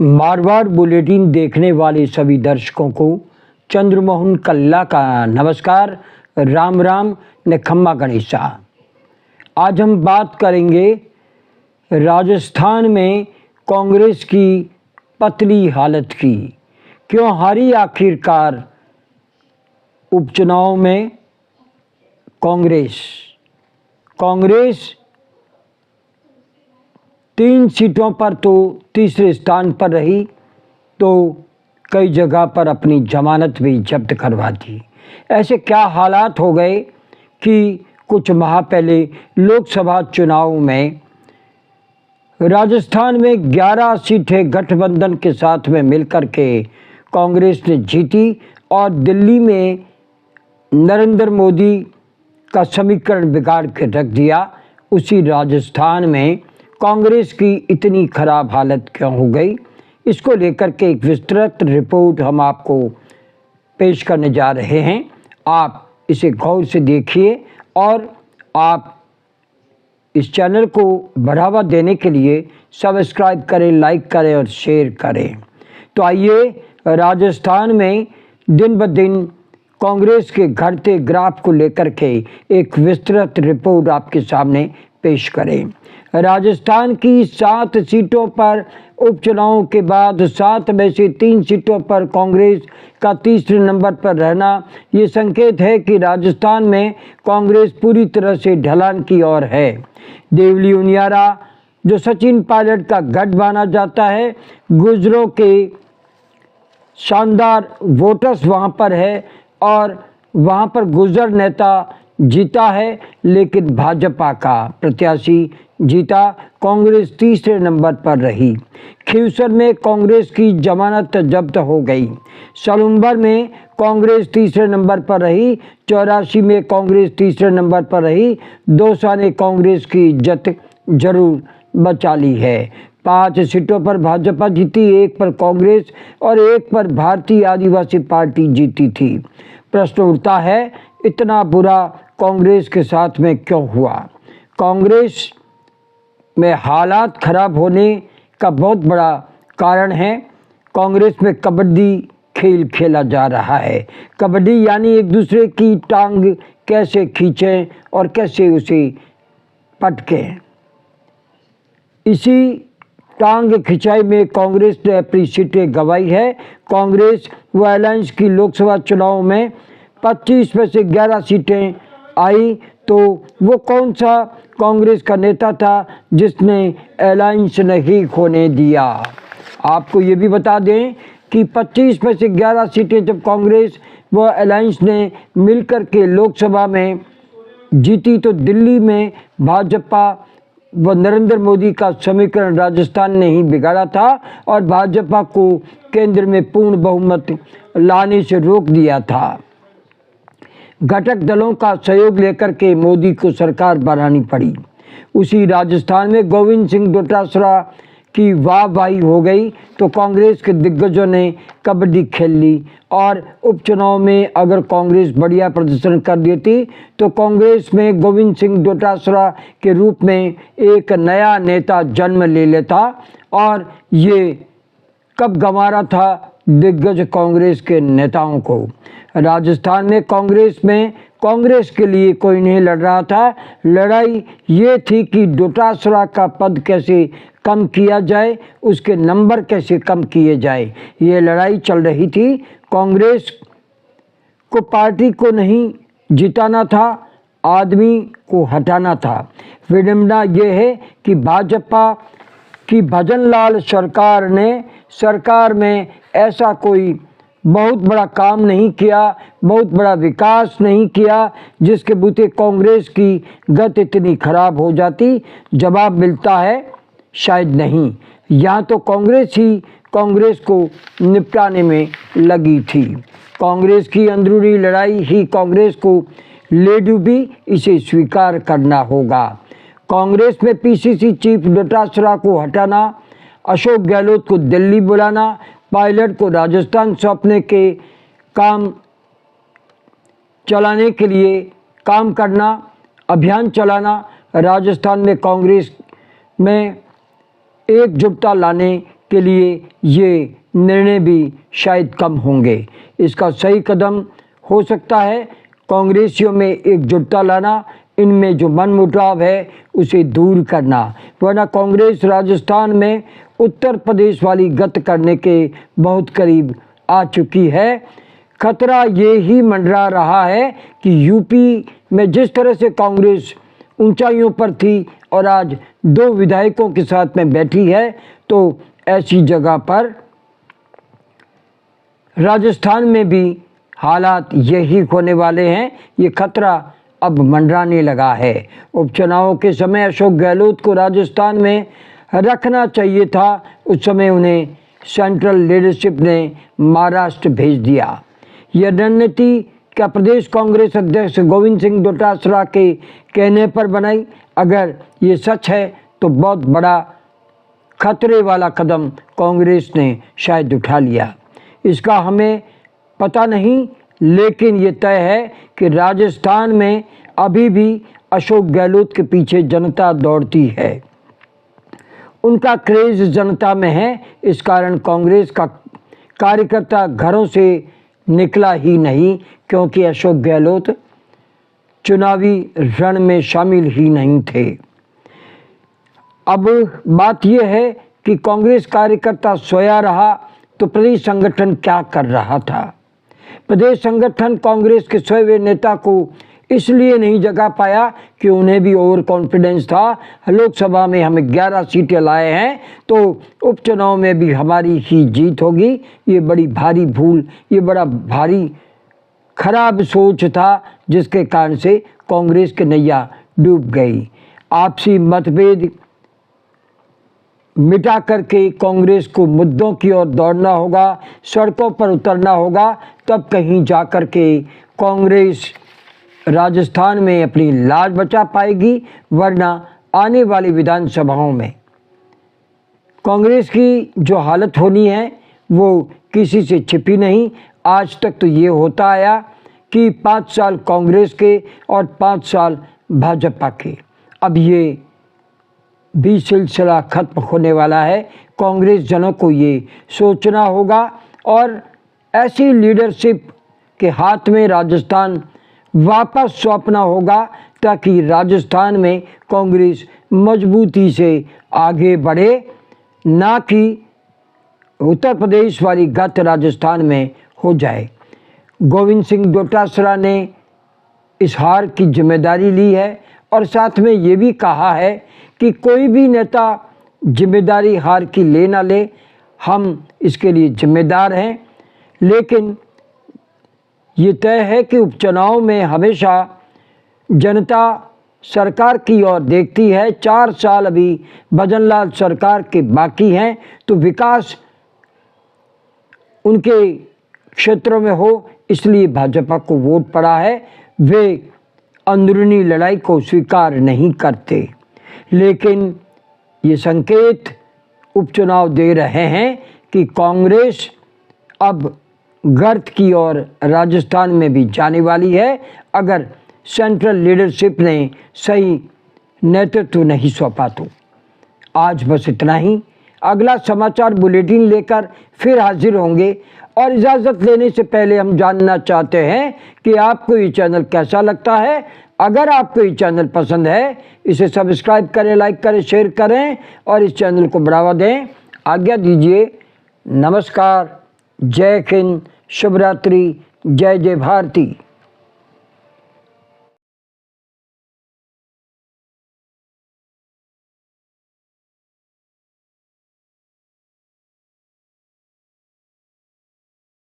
Marwar bulletin देखने वाले सभी दर्शकों को चंद्रमोहन कल्ला का नमस्कार, राम राम ने खम्मा गणेशा। आज हम बात करेंगे राजस्थान में कांग्रेस की पतली हालत की। क्यों हारी आखिरकार उपचुनाव में कांग्रेस 3 सीटों पर तो तीसरे स्थान पर रही, तो कई जगह पर अपनी जमानत भी जब्त करवा दी। ऐसे क्या हालात हो गए कि कुछ माह पहले लोकसभा चुनाव में राजस्थान में 11 सीटें गठबंधन के साथ में मिलकर के कांग्रेस ने जीती और दिल्ली में नरेंद्र मोदी का समीकरण बिगाड़ के रख दिया। उसी राजस्थान में कांग्रेस की इतनी खराब हालत क्यों हो गई, इसको लेकर के एक विस्तृत रिपोर्ट हम आपको पेश करने जा रहे हैं। आप इसे गौर से देखिए और आप इस चैनल को बढ़ावा देने के लिए सब्सक्राइब करें, लाइक करें और शेयर करें। तो आइए राजस्थान में दिन ब दिन कांग्रेस के घटते ग्राफ को लेकर के एक विस्तृत रिपोर्ट आपके सामने पेश करें। राजस्थान की 7 सीटों पर उपचुनाव के बाद 7 में से 3 सीटों पर कांग्रेस का तीसरे नंबर पर रहना ये संकेत है कि राजस्थान में कांग्रेस पूरी तरह से ढलान की ओर है। देवली उनियारा, जो सचिन पायलट का गढ़ माना जाता है, गुर्जरों के शानदार वोटर्स वहां पर है और वहां पर गुर्जर नेता जीता है, लेकिन भाजपा का प्रत्याशी जीता। कांग्रेस तीसरे नंबर पर रही। खीवसर में कांग्रेस की जमानत जब्त हो गई। सलुम्बर में कांग्रेस तीसरे नंबर पर रही। 84 में कांग्रेस तीसरे नंबर पर रही। दौसा ने कांग्रेस की इज्जत जरूर बचा ली है। 5 सीटों पर भाजपा जीती, 1 पर कांग्रेस और 1 पर भारतीय आदिवासी पार्टी जीती थी। प्रश्न उठता है, इतना बुरा कांग्रेस के साथ में क्यों हुआ? कांग्रेस में हालात खराब होने का बहुत बड़ा कारण है, कांग्रेस में कबड्डी खेल खेला जा रहा है। कबड्डी यानी एक दूसरे की टांग कैसे खींचें और कैसे उसे पटकें। इसी टांग खिंचाई में कांग्रेस ने अपनी सीटें गंवाई है। कांग्रेस व अलायंस की लोकसभा चुनाव में 25 में से 11 सीटें आई, तो वो कौन सा कांग्रेस का नेता था जिसने अलायंस नहीं खोने दिया? आपको ये भी बता दें कि 25 में से 11 सीटें जब कांग्रेस व अलायंस ने मिलकर के लोकसभा में जीती, तो दिल्ली में भाजपा व नरेंद्र मोदी का समीकरण राजस्थान ने ही बिगाड़ा था और भाजपा को केंद्र में पूर्ण बहुमत लाने से रोक दिया था। घटक दलों का सहयोग लेकर के मोदी को सरकार बनानी पड़ी। उसी राजस्थान में गोविंद सिंह डोटासरा की वाहवाही हो गई, तो कांग्रेस के दिग्गजों ने कबड्डी खेल ली और उपचुनाव में अगर कांग्रेस बढ़िया प्रदर्शन कर देती तो कांग्रेस में गोविंद सिंह डोटासरा के रूप में एक नया नेता जन्म ले लेता। और ये कब गंवा रहा था दिग्गज कांग्रेस के नेताओं को। राजस्थान में कांग्रेस के लिए कोई नहीं लड़ रहा था। लड़ाई ये थी कि डोटासरा का पद कैसे कम किया जाए, उसके नंबर कैसे कम किए जाए, ये लड़ाई चल रही थी। कांग्रेस को पार्टी को नहीं जिताना था, आदमी को हटाना था। विडंबना ये है कि भाजपा की भजनलाल सरकार ने सरकार में ऐसा कोई बहुत बड़ा काम नहीं किया, बहुत बड़ा विकास नहीं किया जिसके बूते कांग्रेस की गत इतनी खराब हो जाती। जवाब मिलता है शायद नहीं। यहाँ तो कांग्रेस ही कांग्रेस को निपटाने में लगी थी। कांग्रेस की अंदरूनी लड़ाई ही कांग्रेस को ले डूबी, इसे स्वीकार करना होगा। कांग्रेस में पीसीसी चीफ डोटासरा को हटाना, अशोक गहलोत को दिल्ली बुलाना, पायलट को राजस्थान सौंपने के काम चलाने के लिए काम करना, अभियान चलाना, राजस्थान में कांग्रेस में एकजुटता लाने के लिए ये निर्णय भी शायद कम होंगे। इसका सही कदम हो सकता है कांग्रेसियों में एकजुटता लाना, इनमें जो मनमुटाव है उसे दूर करना, वरना कांग्रेस राजस्थान में उत्तर प्रदेश वाली गत करने के बहुत करीब आ चुकी है। खतरा ये ही मंडरा रहा है कि यूपी में जिस तरह से कांग्रेस ऊंचाइयों पर थी और आज 2 विधायकों के साथ में बैठी है, तो ऐसी जगह पर राजस्थान में भी हालात यही होने वाले हैं। ये खतरा अब मंडराने लगा है। उपचुनावों के समय अशोक गहलोत को राजस्थान में रखना चाहिए था, उस समय उन्हें सेंट्रल लीडरशिप ने महाराष्ट्र भेज दिया। यह रणनीति क्या प्रदेश कांग्रेस अध्यक्ष गोविंद सिंह डोटासरा के कहने पर बनाई? अगर ये सच है तो बहुत बड़ा खतरे वाला कदम कांग्रेस ने शायद उठा लिया। इसका हमें पता नहीं, लेकिन ये तय है कि राजस्थान में अभी भी अशोक गहलोत के पीछे जनता दौड़ती है। उनका क्रेज जनता में है। इस कारण कांग्रेस का कार्यकर्ता घरों से निकला ही नहीं, क्योंकि अशोक गहलोत चुनावी रण में शामिल ही नहीं थे। अब बात यह है कि कांग्रेस कार्यकर्ता सोया रहा तो प्रदेश संगठन क्या कर रहा था? प्रदेश संगठन कांग्रेस के सोए हुए नेता को इसलिए नहीं जगा पाया कि उन्हें भी ओवर कॉन्फिडेंस था, लोकसभा में हमें 11 सीटें लाए हैं तो उपचुनाव में भी हमारी ही जीत होगी। ये बड़ी भारी भूल, ये बड़ा भारी खराब सोच था, जिसके कारण से कांग्रेस की नैया डूब गई। आपसी मतभेद मिटा करके कांग्रेस को मुद्दों की ओर दौड़ना होगा, सड़कों पर उतरना होगा, तब कहीं जाकर के कांग्रेस राजस्थान में अपनी लाज बचा पाएगी। वरना आने वाली विधानसभाओं में कांग्रेस की जो हालत होनी है वो किसी से छिपी नहीं। आज तक तो ये होता आया कि 5 साल कांग्रेस के और 5 साल भाजपा के। अब ये भी सिलसिला खत्म होने वाला है। कांग्रेस जनों को ये सोचना होगा और ऐसी लीडरशिप के हाथ में राजस्थान वापस सौंपना होगा, ताकि राजस्थान में कांग्रेस मजबूती से आगे बढ़े, ना कि उत्तर प्रदेश वाली गत राजस्थान में हो जाए। गोविंद सिंह डोटासरा ने इस हार की जिम्मेदारी ली है और साथ में ये भी कहा है कि कोई भी नेता जिम्मेदारी हार की ले ना ले, हम इसके लिए जिम्मेदार हैं। लेकिन ये तय है कि उपचुनाव में हमेशा जनता सरकार की ओर देखती है। 4 साल अभी भजनलाल सरकार के बाकी हैं, तो विकास उनके क्षेत्रों में हो, इसलिए भाजपा को वोट पड़ा है। वे अंदरूनी लड़ाई को स्वीकार नहीं करते, लेकिन ये संकेत उपचुनाव दे रहे हैं कि कांग्रेस अब गर्त की ओर राजस्थान में भी जाने वाली है, अगर सेंट्रल लीडरशिप ने सही नेतृत्व नहीं सौंपा तो। आज बस इतना ही। अगला समाचार बुलेटिन लेकर फिर हाजिर होंगे, और इजाज़त लेने से पहले हम जानना चाहते हैं कि आपको ये चैनल कैसा लगता है। अगर आपको ये चैनल पसंद है, इसे सब्सक्राइब करें, लाइक करें, शेयर करें और इस चैनल को बढ़ावा दें। आज्ञा दीजिए। नमस्कार, जय हिंद, शुभ रात्रि, जय जय भारती।